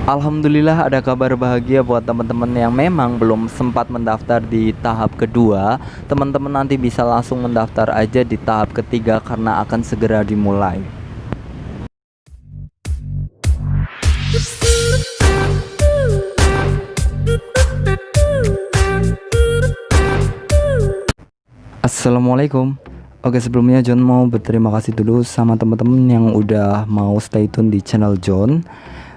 Alhamdulillah ada kabar bahagia buat teman-teman yang memang belum sempat mendaftar di tahap kedua. Teman-teman nanti bisa langsung mendaftar aja di tahap ketiga karena akan segera dimulai. Assalamualaikum. Oke, sebelumnya John mau berterima kasih dulu sama teman-teman yang udah mau stay tune di channel John.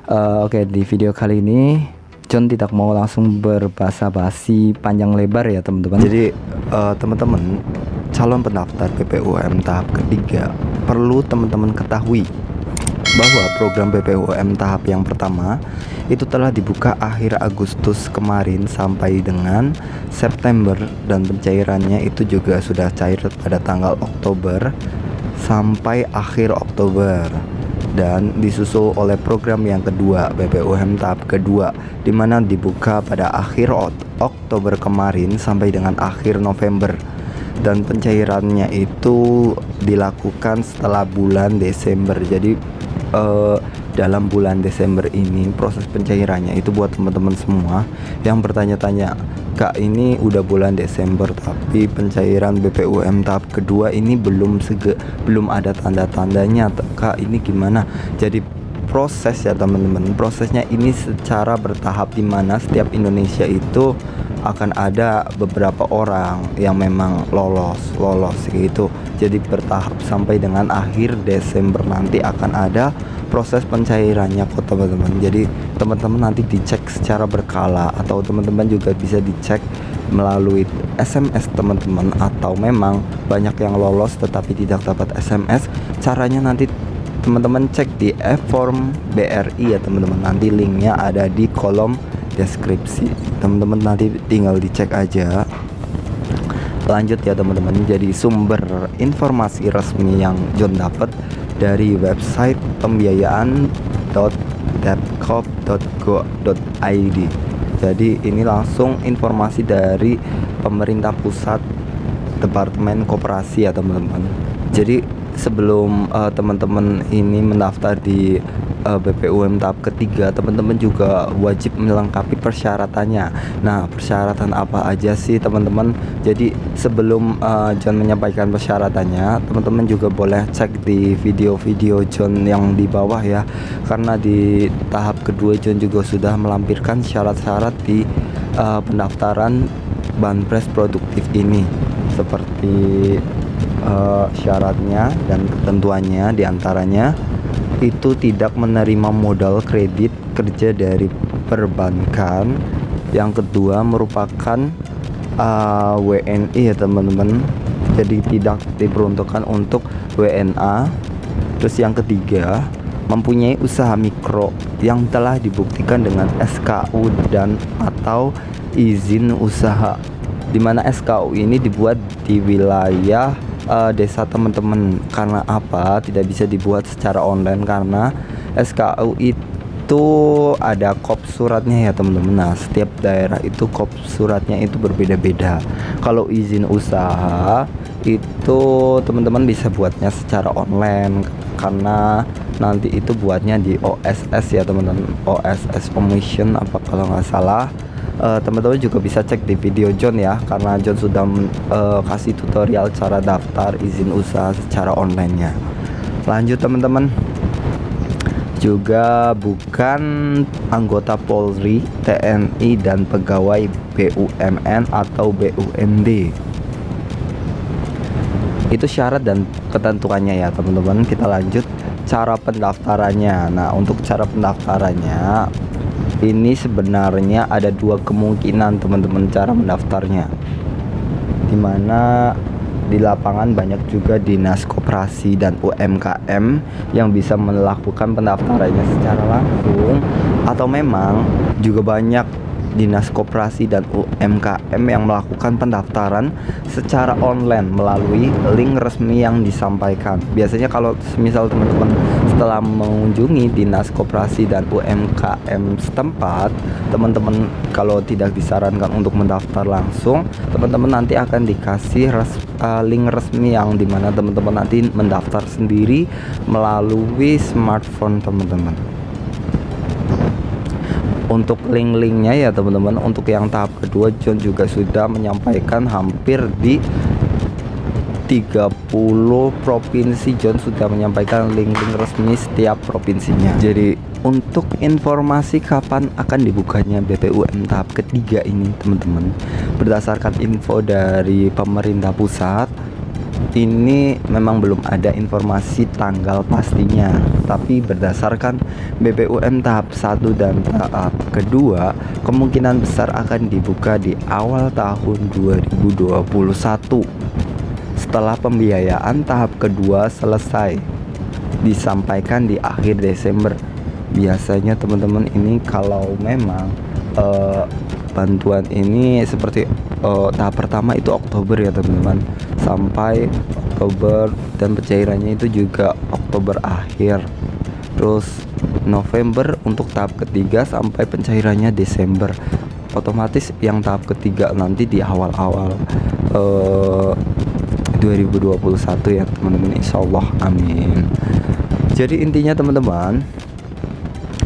Oke, di video kali ini John tidak mau langsung berbasa-basi panjang lebar ya teman-teman. Jadi teman-teman, calon pendaftar BPUM tahap ketiga perlu teman-teman ketahui bahwa program BPUM tahap yang pertama itu telah dibuka akhir Agustus kemarin sampai dengan September, dan pencairannya itu juga sudah cair pada tanggal Oktober sampai akhir Oktober, dan disusul oleh program yang kedua BPUM tahap kedua di mana dibuka pada akhir Oktober kemarin sampai dengan akhir November, dan pencairannya itu dilakukan setelah bulan Desember. Jadi dalam bulan Desember ini proses pencairannya itu buat teman-teman semua yang bertanya-tanya, Kak, ini udah bulan Desember tapi pencairan BPUM tahap kedua ini belum ada tanda-tandanya, Kak, ini gimana? Jadi proses ya teman-teman, prosesnya ini secara bertahap di mana setiap Indonesia itu akan ada beberapa orang yang memang lolos gitu. Jadi bertahap sampai dengan akhir Desember nanti akan ada proses pencairannya kok teman-teman. Jadi teman-teman nanti dicek secara berkala, atau teman-teman juga bisa dicek melalui SMS teman-teman, atau memang banyak yang lolos tetapi tidak dapat SMS. Caranya nanti teman-teman cek di e-form BRI ya teman-teman. Nanti linknya ada di kolom deskripsi. Teman-teman nanti tinggal dicek aja. Lanjut ya teman-teman. Jadi sumber informasi resmi yang John dapat dari website pembiayaan.depkop.go.id. Jadi ini langsung informasi dari pemerintah pusat, Departemen Koperasi ya teman-teman. Jadi sebelum teman-teman ini mendaftar di BPUM tahap ketiga, teman-teman juga wajib melengkapi persyaratannya. Nah, persyaratan apa aja sih teman-teman? Jadi sebelum John menyampaikan persyaratannya, teman-teman juga boleh cek di video-video John yang di bawah ya, karena di tahap kedua John juga sudah melampirkan syarat-syarat di pendaftaran Banpres produktif ini, seperti syaratnya dan ketentuannya diantaranya itu tidak menerima modal kredit kerja dari perbankan. Yang kedua merupakan WNI ya teman-teman, jadi tidak diperuntukkan untuk WNA. Terus yang ketiga mempunyai usaha mikro yang telah dibuktikan dengan SKU dan atau izin usaha, dimana SKU ini dibuat di wilayah desa teman-teman. Karena apa tidak bisa dibuat secara online? Karena SKU itu ada kop suratnya ya teman-teman. Nah, setiap daerah itu kop suratnya itu berbeda-beda. Kalau izin usaha itu teman-teman bisa buatnya secara online, karena nanti itu buatnya di OSS ya teman-teman, OSS Commission apa kalau nggak salah. Teman-teman juga bisa cek di video John ya, karena John sudah kasih tutorial cara daftar izin usaha secara online-nya. Lanjut teman-teman, juga bukan anggota Polri, TNI, dan pegawai BUMN atau BUMD. Itu syarat dan ketentuannya ya teman-teman. Kita lanjut cara pendaftarannya. Nah, untuk cara pendaftarannya ini sebenarnya ada dua kemungkinan teman-teman cara mendaftarnya, dimana di lapangan banyak juga dinas koperasi dan UMKM yang bisa melakukan pendaftarannya secara langsung, atau memang juga banyak dinas koperasi dan UMKM yang melakukan pendaftaran secara online melalui link resmi yang disampaikan. Biasanya kalau misal teman-teman setelah mengunjungi dinas koperasi dan UMKM setempat, teman-teman kalau tidak disarankan untuk mendaftar langsung, teman-teman nanti akan dikasih link resmi yang dimana teman-teman nanti mendaftar sendiri melalui smartphone teman-teman. Untuk link-linknya ya teman-teman, untuk yang tahap kedua John juga sudah menyampaikan hampir di 30 provinsi. John sudah menyampaikan link-link resmi setiap provinsinya. Jadi untuk informasi kapan akan dibukanya BPUM tahap ketiga ini teman-teman, berdasarkan info dari pemerintah pusat, ini memang belum ada informasi tanggal pastinya, tapi berdasarkan BPUM tahap 1 dan tahap kedua kemungkinan besar akan dibuka di awal tahun 2021 setelah pembiayaan tahap kedua selesai, disampaikan di akhir Desember. Biasanya teman-teman ini kalau memang bantuan ini seperti tahap pertama itu Oktober ya teman-teman, sampai Oktober, dan pencairannya itu juga Oktober akhir, terus November untuk tahap ketiga sampai pencairannya Desember. Otomatis yang tahap ketiga nanti di awal-awal 2021 ya teman-teman, insyaallah, amin. Jadi intinya teman-teman,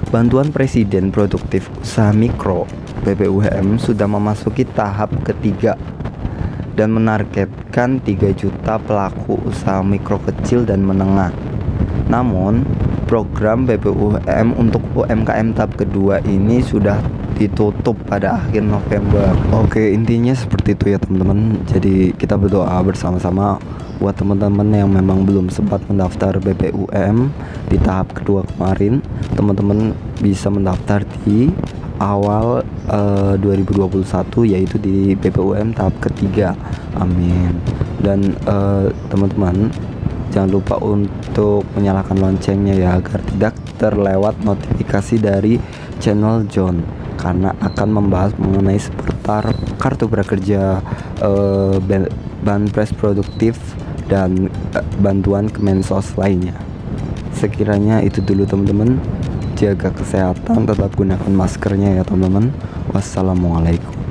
bantuan Presiden Produktif Usaha Mikro BPUM sudah memasuki tahap ketiga dan menargetkan 3 juta pelaku usaha mikro kecil dan menengah. Namun program BPUM untuk UMKM tahap kedua ini sudah ditutup pada akhir November. Oke, intinya seperti itu ya teman-teman. Jadi kita berdoa bersama-sama buat teman-teman yang memang belum sempat mendaftar BPUM di tahap kedua kemarin, teman-teman bisa mendaftar di awal 2021, yaitu di BPUM tahap ketiga, amin. Dan teman-teman jangan lupa untuk menyalakan loncengnya ya, agar tidak terlewat notifikasi dari channel John, karena akan membahas mengenai seputar kartu prakerja, banpres produktif, dan bantuan Kemensos lainnya. Sekiranya itu dulu teman-teman, jaga kesehatan, tetap gunakan maskernya ya teman-teman. Wassalamualaikum.